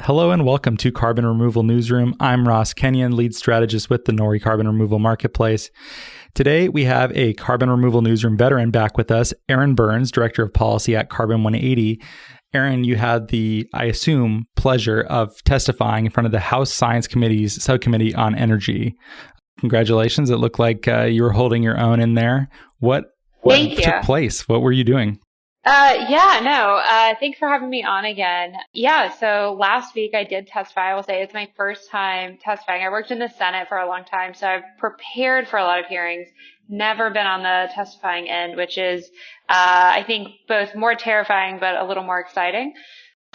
Hello and welcome to Carbon Removal Newsroom. I'm Ross Kenyon, lead strategist with the Nori Carbon Removal Marketplace. Today, we have a Carbon Removal Newsroom veteran back with us, Erin Burns, Director of Policy at Carbon 180. Erin, you had the, I assume, pleasure of testifying in front of the House Science Committee's Subcommittee on Energy. Congratulations. It looked like you were holding your own in there. What took place? What were you doing? Thanks for having me on again. So last week I did testify. I will say it's my first time testifying. I worked in the Senate for a long time, so I've prepared for a lot of hearings, never been on the testifying end, which is, I think, both more terrifying but a little more exciting.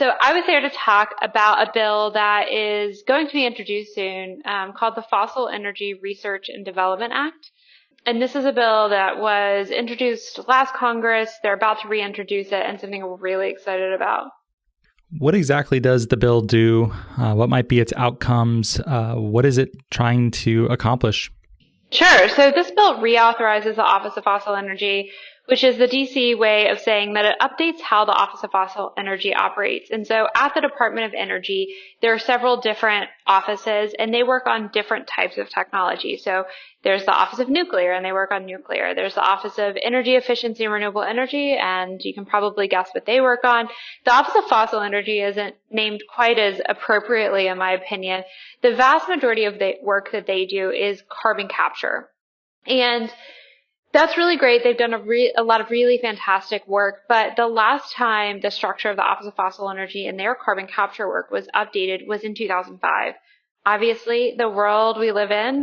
So I was there to talk about a bill that is going to be introduced soon, called the Fossil Energy Research and Development Act. And this is a bill that was introduced last Congress. They're about to reintroduce it, and something we're really excited about. What exactly does the bill do? What might be its outcomes? What is it trying to accomplish? Sure. So this bill reauthorizes the Office of Fossil Energy, which is the DC way of saying that it updates how the Office of Fossil Energy operates. And so at the Department of Energy, there are several different offices, and they work on different types of technology. So there's the Office of Nuclear, and they work on nuclear. There's the Office of Energy Efficiency and Renewable Energy, and you can probably guess what they work on. The Office of Fossil Energy isn't named quite as appropriately, in my opinion. The vast majority of the work that they do is carbon capture. And that's really great. They've done a lot of really fantastic work, but the last time the structure of the Office of Fossil Energy and their carbon capture work was updated was in 2005. Obviously, the world we live in,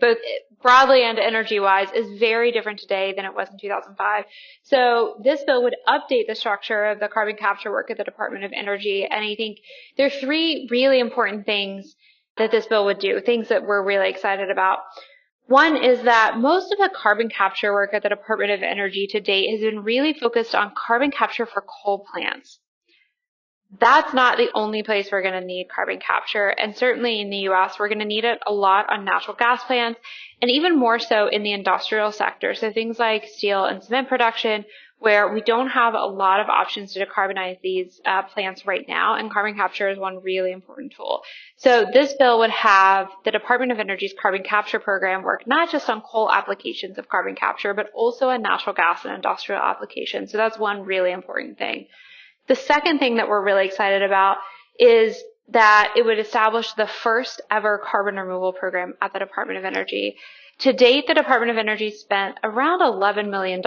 both broadly and energy-wise, is very different today than it was in 2005. So this bill would update the structure of the carbon capture work at the Department of Energy, and I think there are three really important things that this bill would do, things that we're really excited about. One is that most of the carbon capture work at the Department of Energy to date has been really focused on carbon capture for coal plants. That's not the only place we're going to need carbon capture, and certainly in the U.S. we're going to need it a lot on natural gas plants, and even more so in the industrial sector. So things like steel and cement production, where we don't have a lot of options to decarbonize these plants right now, and carbon capture is one really important tool. So this bill would have the Department of Energy's carbon capture program work not just on coal applications of carbon capture, but also on natural gas and industrial applications. So that's one really important thing. The second thing that we're really excited about is that it would establish the first ever carbon removal program at the Department of Energy. To date, the Department of Energy spent around $11 million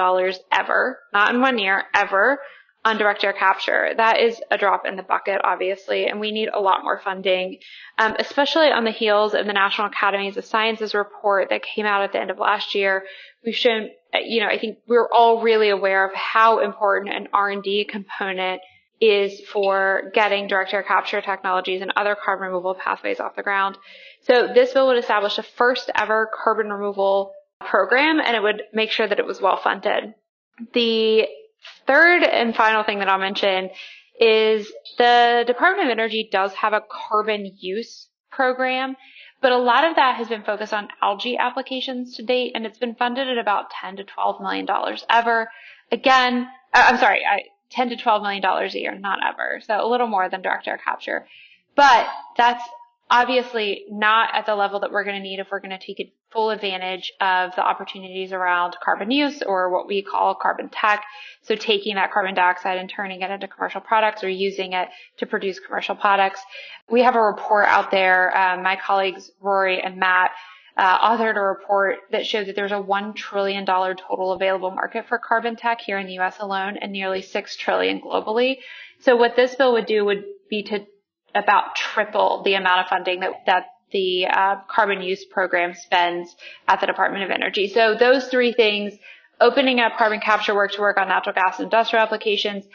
ever, not in 1 year, ever, on direct air capture. That is a drop in the bucket, obviously, and we need a lot more funding, especially on the heels of the National Academies of Sciences report that came out at the end of last year. We've shown, I think we're all really aware of how important an R&D component is for getting direct air capture technologies and other carbon removal pathways off the ground. So this bill would establish the first ever carbon removal program, and it would make sure that it was well funded. The third and final thing that I'll mention is the Department of Energy does have a carbon use program, but a lot of that has been focused on algae applications to date, and it's been funded at about $10 to $12 million ever. Again, $10 to $12 million a year, not ever. So a little more than direct air capture. But that's obviously not at the level that we're going to need if we're going to take full advantage of the opportunities around carbon use, or what we call carbon tech. So taking that carbon dioxide and turning it into commercial products, or using it to produce commercial products. We have a report out there. My colleagues Rory and Matt authored a report that showed that there's a $1 trillion total available market for carbon tech here in the U.S. alone, and nearly $6 trillion globally. So what this bill would do would be to about triple the amount of funding that the carbon use program spends at the Department of Energy. So those three things: opening up carbon capture work to work on natural gas and industrial applications,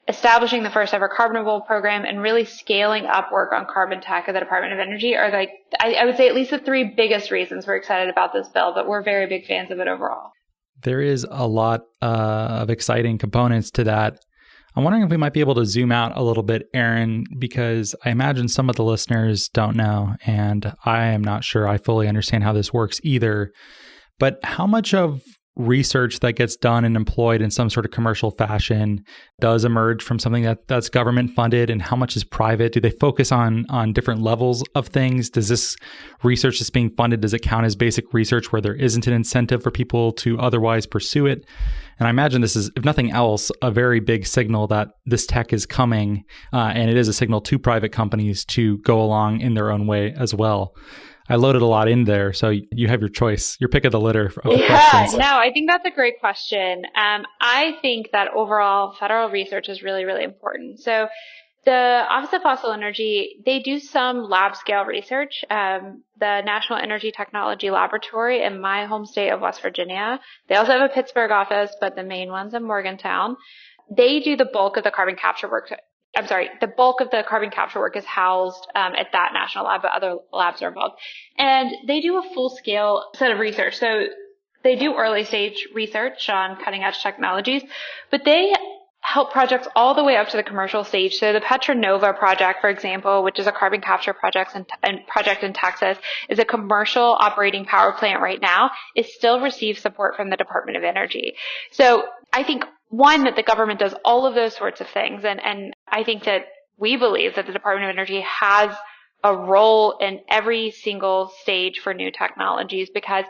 establishing the first ever carbon removal program, and really scaling up work on carbon tech at the Department of Energy are, like, I would say, at least the three biggest reasons we're excited about this bill, but we're very big fans of it overall. There is a lot of exciting components to that. I'm wondering if we might be able to zoom out a little bit, Erin, because I imagine some of the listeners don't know, and I am not sure I fully understand how this works either. But how much of research that gets done and employed in some sort of commercial fashion does emerge from something that's government funded, and how much is private? Do they focus on different levels of things? Does this research that's being funded, does it count as basic research where there isn't an incentive for people to otherwise pursue it? And I imagine this is, if nothing else, a very big signal that this tech is coming, and it is a signal to private companies to go along in their own way as well. I loaded a lot in there, so you have your choice, your pick of the litter of questions. No, I think that's a great question. I think that overall federal research is really, really important. So the Office of Fossil Energy, they do some lab scale research. The National Energy Technology Laboratory in my home state of West Virginia. They also have a Pittsburgh office, but the main one's in Morgantown. They do the bulk of the carbon capture work. The bulk of the carbon capture work is housed at that national lab, but other labs are involved. And they do a full-scale set of research. So they do early-stage research on cutting-edge technologies, but they help projects all the way up to the commercial stage. So the Petronova project, for example, which is a carbon capture project in Texas, is a commercial operating power plant right now. It still receives support from the Department of Energy. So I think, one, that the government does all of those sorts of things. And I think that we believe that the Department of Energy has a role in every single stage for new technologies, because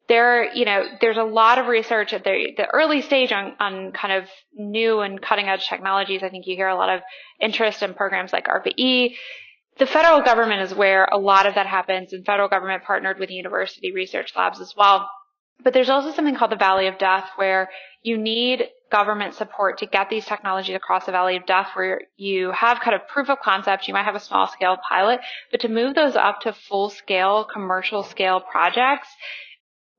there's a lot of research at the early stage on kind of new and cutting edge technologies. I think you hear a lot of interest in programs like ARPA-E. The federal government is where a lot of that happens, and federal government partnered with university research labs as well. But there's also something called the Valley of Death, where you need government support to get these technologies across the Valley of Death, where you have kind of proof of concept, you might have a small scale pilot, but to move those up to full scale, commercial scale projects,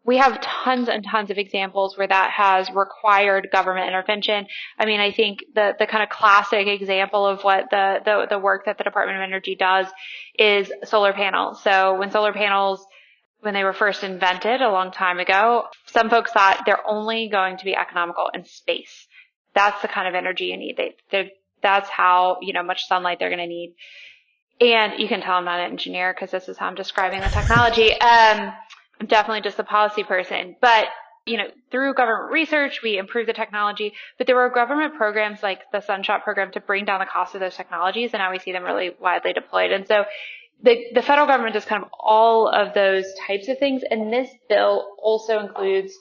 we have tons and tons of examples where that has required government intervention. I mean, I think the kind of classic example of what the work that the Department of Energy does is solar panels. So when they were first invented a long time ago, some folks thought they're only going to be economical in space. That's the kind of energy you need. That's how, much sunlight they're going to need. And you can tell I'm not an engineer because this is how I'm describing the technology. I'm definitely just a policy person. But, through government research, we improved the technology. But there were government programs like the Sunshot program to bring down the cost of those technologies. And now we see them really widely deployed. And so the federal government does kind of all of those types of things. And this bill also includes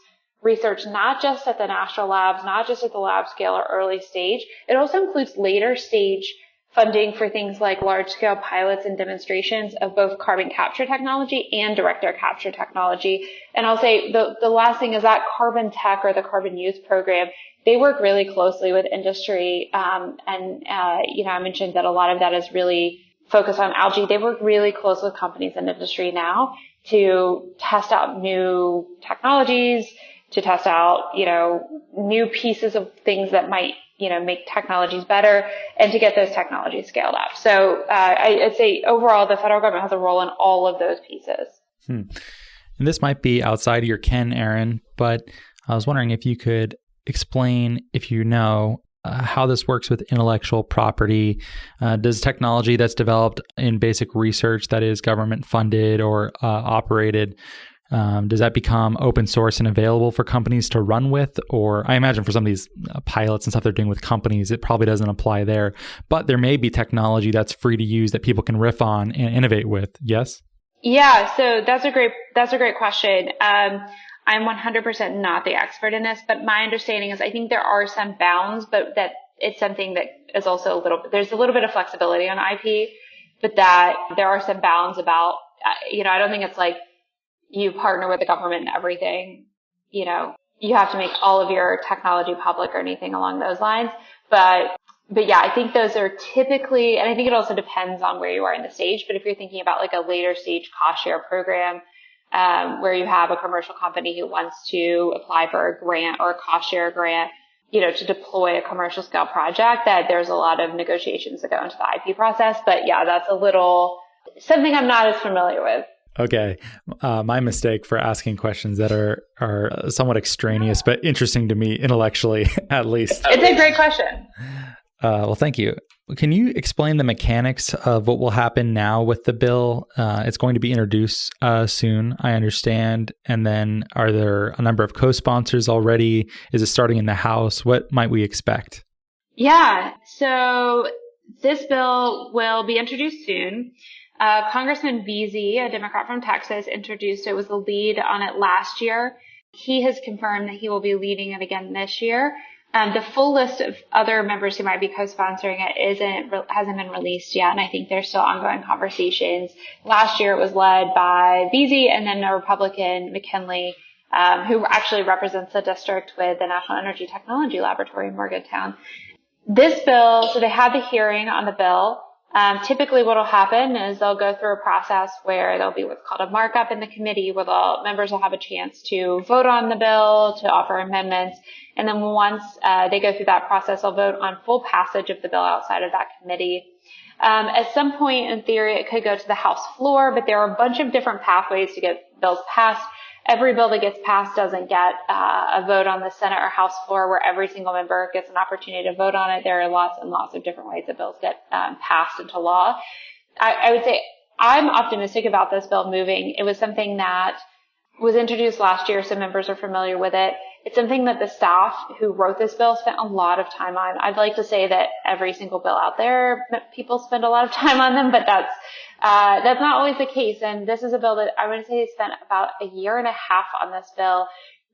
research not just at the national labs, not just at the lab scale or early stage. It also includes later stage funding for things like large scale pilots and demonstrations of both carbon capture technology and direct air capture technology. And I'll say the last thing is that Carbon Tech, or the Carbon Youth program, they work really closely with industry. I mentioned that a lot of that is really focused on algae. They work really close with companies and industry now to test out new technologies, to test out, new pieces of things that might, make technologies better, and to get those technologies scaled up. So I'd say overall, the federal government has a role in all of those pieces. And this might be outside of your ken, Erin, but I was wondering if you could explain, if you know, how this works with intellectual property. Does technology that's developed in basic research that is government funded or operated, does that become open source and available for companies to run with? Or I imagine for some of these pilots and stuff they're doing with companies, it probably doesn't apply there. But there may be technology that's free to use that people can riff on and innovate with. Yes? Yeah, so that's a great question. I'm 100% not the expert in this, but my understanding is I think there are some bounds, but that it's something that is also there's a little bit of flexibility on IP, but that there are some bounds about, I don't think it's like you partner with the government and everything, you have to make all of your technology public or anything along those lines. But yeah, I think those are typically, and I think it also depends on where you are in the stage, but if you're thinking about like a later stage cost share program, where you have a commercial company who wants to apply for a grant or a cost share grant, to deploy a commercial scale project, that there's a lot of negotiations that go into the IP process. But yeah, that's something I'm not as familiar with. Okay. My mistake for asking questions that are somewhat extraneous, but interesting to me intellectually, at least. It's a great question. Well, thank you. Can you explain the mechanics of what will happen now with the bill? It's going to be introduced soon, I understand. And then are there a number of co-sponsors already? Is it starting in the House? What might we expect? Yeah, so this bill will be introduced soon. Congressman Veazey, a Democrat from Texas, introduced it, was the lead on it last year. He has confirmed that he will be leading it again this year. The full list of other members who might be co-sponsoring it hasn't been released yet, and I think there's still ongoing conversations. Last year it was led by Veazey and then a Republican, McKinley, who actually represents the district with the National Energy Technology Laboratory in Morgantown. This bill, so they had the hearing on the bill. Typically what will happen is they'll go through a process where there'll be what's called a markup in the committee where the members will have a chance to vote on the bill, to offer amendments. And then once they go through that process, they'll vote on full passage of the bill outside of that committee. At some point, in theory, it could go to the House floor, but there are a bunch of different pathways to get bills passed. Every bill that gets passed doesn't get a vote on the Senate or House floor where every single member gets an opportunity to vote on it. There are lots and lots of different ways that bills get passed into law. I would say I'm optimistic about this bill moving. It was something that was introduced last year, so members are familiar with it. It's something that the staff who wrote this bill spent a lot of time on. I'd like to say that every single bill out there, people spend a lot of time on them, but that's not always the case. And this is a bill that I would say they spent about a year and a half on this bill,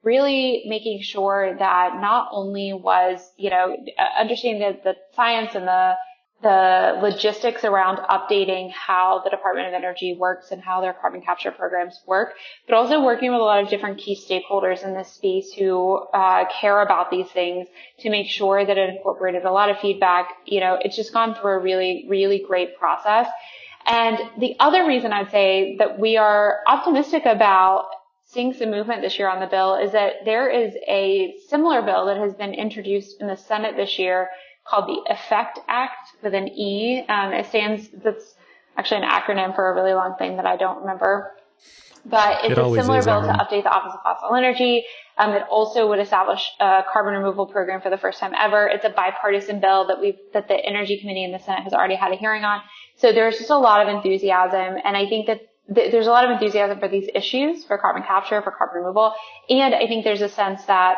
really making sure that not only was, understanding the science and the logistics around updating how the Department of Energy works and how their carbon capture programs work, but also working with a lot of different key stakeholders in this space who care about these things to make sure that it incorporated a lot of feedback. It's just gone through a really, really great process. And the other reason I'd say that we are optimistic about seeing some movement this year on the bill is that there is a similar bill that has been introduced in the Senate this year called the EFFECT Act with an E. That's actually an acronym for a really long thing that I don't remember. But it's a similar bill to update the Office of Fossil Energy. It also would establish a carbon removal program for the first time ever. It's a bipartisan bill that the Energy Committee in the Senate has already had a hearing on. So there's just a lot of enthusiasm, and I think that there's a lot of enthusiasm for these issues, for carbon capture, for carbon removal, and I think there's a sense that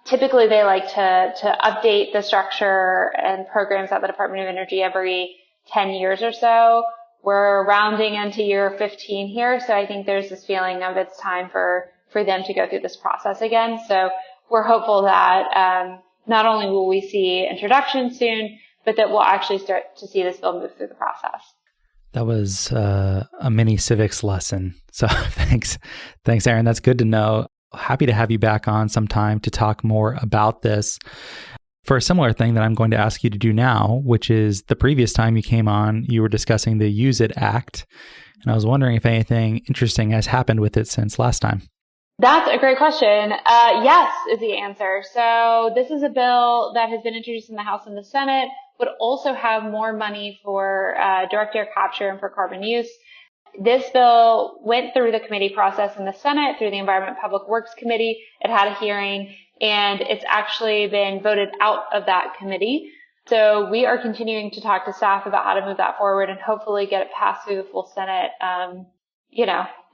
typically they like to update the structure and programs at the Department of Energy every 10 years or so. We're rounding into year 15 here, so I think there's this feeling of it's time for them to go through this process again. So we're hopeful that not only will we see introduction soon, but that we'll actually start to see this bill move through the process. That was a mini civics lesson. So thanks, Erin. That's good to know. Happy to have you back on sometime to talk more about this. For a similar thing that I'm going to ask you to do now, which is the previous time you came on, you were discussing the Use It Act. And I was wondering if anything interesting has happened with it since last time. That's a great question. Yes is the answer. So this is a bill that has been introduced in the House and the Senate, would also have more money for direct air capture and for carbon use. This bill went through the committee process in the Senate, through the Environment Public Works Committee. It had a hearing, and it's actually been voted out of that committee. So we are continuing to talk to staff about how to move that forward and hopefully get it passed through the full Senate,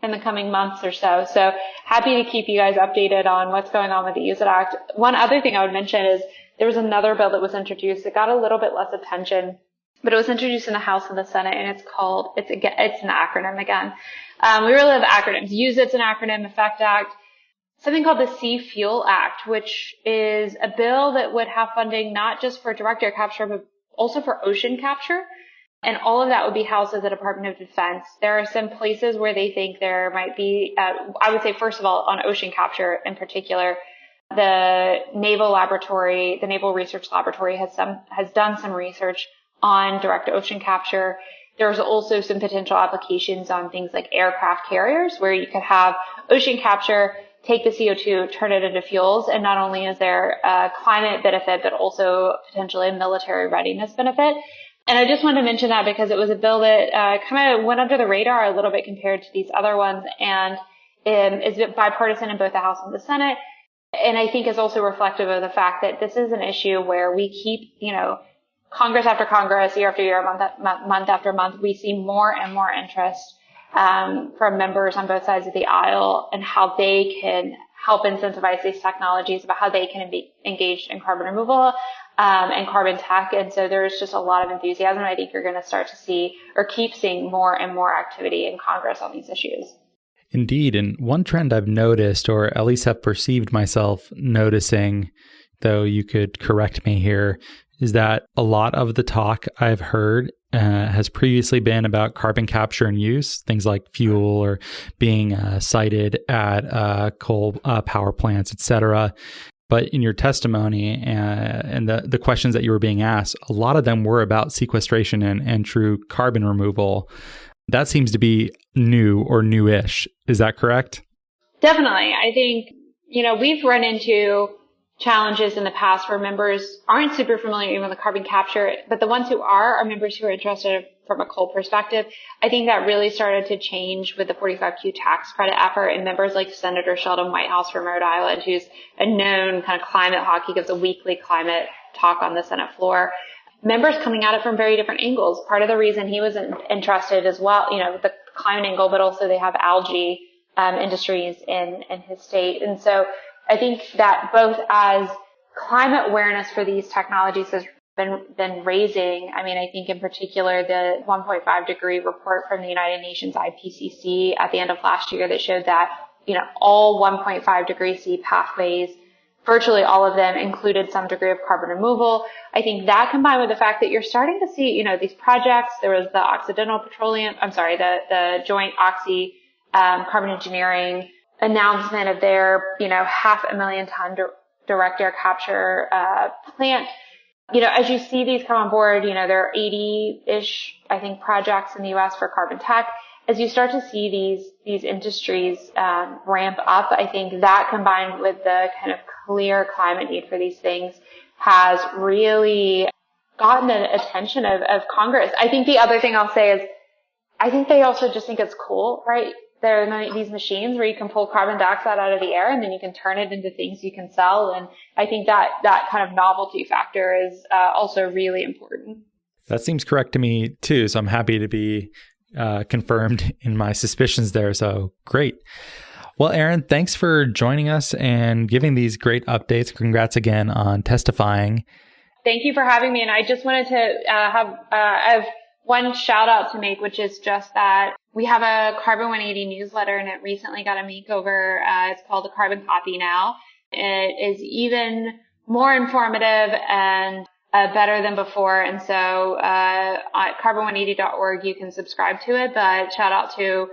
in the coming months or so. So happy to keep you guys updated on what's going on with the Use It Act. One other thing I would mention is there was another bill that was introduced. It got a little bit less attention, but it was introduced in the House and the Senate, and it's an acronym again. We really love acronyms. Use It's an acronym, EFFECT Act. Something called the Sea Fuel Act, which is a bill that would have funding not just for direct air capture, but also for ocean capture. And all of that would be housed at the Department of Defense. There are some places where they think there might be, I would say, first of all, on ocean capture in particular, the Naval Research Laboratory has done some research on direct ocean capture. There's also some potential applications on things like aircraft carriers where you could have ocean capture, take the CO2, turn it into fuels, and not only is there a climate benefit, but also potentially a military readiness benefit. And I just wanted to mention that because it was a bill that kind of went under the radar a little bit compared to these other ones, and is bipartisan in both the House and the Senate. And I think is also reflective of the fact that this is an issue where we keep, Congress after Congress, year after year, month after month, we see more and more interest from members on both sides of the aisle and how they can help incentivize these technologies, about how they can be engaged in carbon removal and carbon tech. And so there's just a lot of enthusiasm. I think you're going to start to see or keep seeing more and more activity in Congress on these issues. Indeed. And one trend I've noticed, or at least have perceived myself noticing, though you could correct me here, is that a lot of the talk I've heard has previously been about carbon capture and use, things like fuel or being cited at coal power plants, et cetera. But in your testimony and the questions that you were being asked, a lot of them were about sequestration and true carbon removal. That seems to be new or newish. Is that correct? Definitely. I think, we've run into challenges in the past where members aren't super familiar even with carbon capture, but the ones who are members who are interested from a coal perspective. I think that really started to change with the 45Q tax credit effort, and members like Senator Sheldon Whitehouse from Rhode Island, who's a known kind of climate hawk. He gives a weekly climate talk on the Senate floor. Members coming at it from very different angles. Part of the reason he was interested as well, with the climate angle, but also they have algae industries in his state. And so I think that both as climate awareness for these technologies has been raising. I mean, I think in particular the 1.5 degree report from the United Nations IPCC at the end of last year that showed that, all 1.5 degree C pathways, virtually all of them included some degree of carbon removal. I think that combined with the fact that you're starting to see, these projects, there was the Joint Oxy Carbon Engineering announcement of their, 500,000 ton direct air capture plant. As you see these come on board, there are 80-ish, I think, projects in the U.S. for carbon tech. As you start to see these industries ramp up, I think that combined with the kind of clear climate need for these things has really gotten the attention of Congress. I think the other thing I'll say is I think they also just think it's cool, right? There are these machines where you can pull carbon dioxide out of the air and then you can turn it into things you can sell. And I think that kind of novelty factor is also really important. That seems correct to me too. So I'm happy to be confirmed in my suspicions there. So great. Well, Erin, thanks for joining us and giving these great updates. Congrats again on testifying. Thank you for having me. And I just wanted to have one shout out to make, which is just that we have a Carbon 180 newsletter and it recently got a makeover. It's called the Carbon Copy now. It is even more informative and better than before. And so at carbon180.org, you can subscribe to it. But shout out to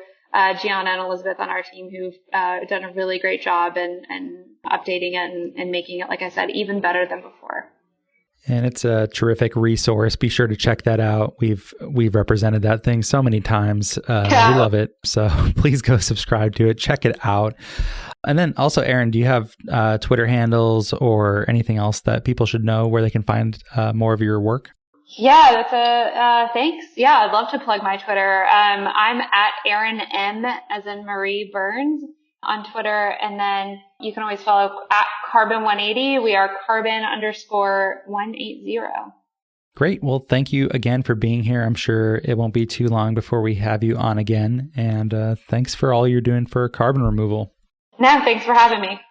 Gianna and Elizabeth on our team who've done a really great job and updating it and making it, like I said, even better than before. And it's a terrific resource. Be sure to check that out. We've represented that thing so many times. We love it. So please go subscribe to it. Check it out. And then also, Erin, do you have Twitter handles or anything else that people should know where they can find more of your work? Yeah, that's thanks. Yeah, I'd love to plug my Twitter. I'm at Erin M as in Marie Burns on Twitter. And then you can always follow at Carbon180. We are Carbon_180. Great. Well, thank you again for being here. I'm sure it won't be too long before we have you on again. And thanks for all you're doing for carbon removal. No, thanks for having me.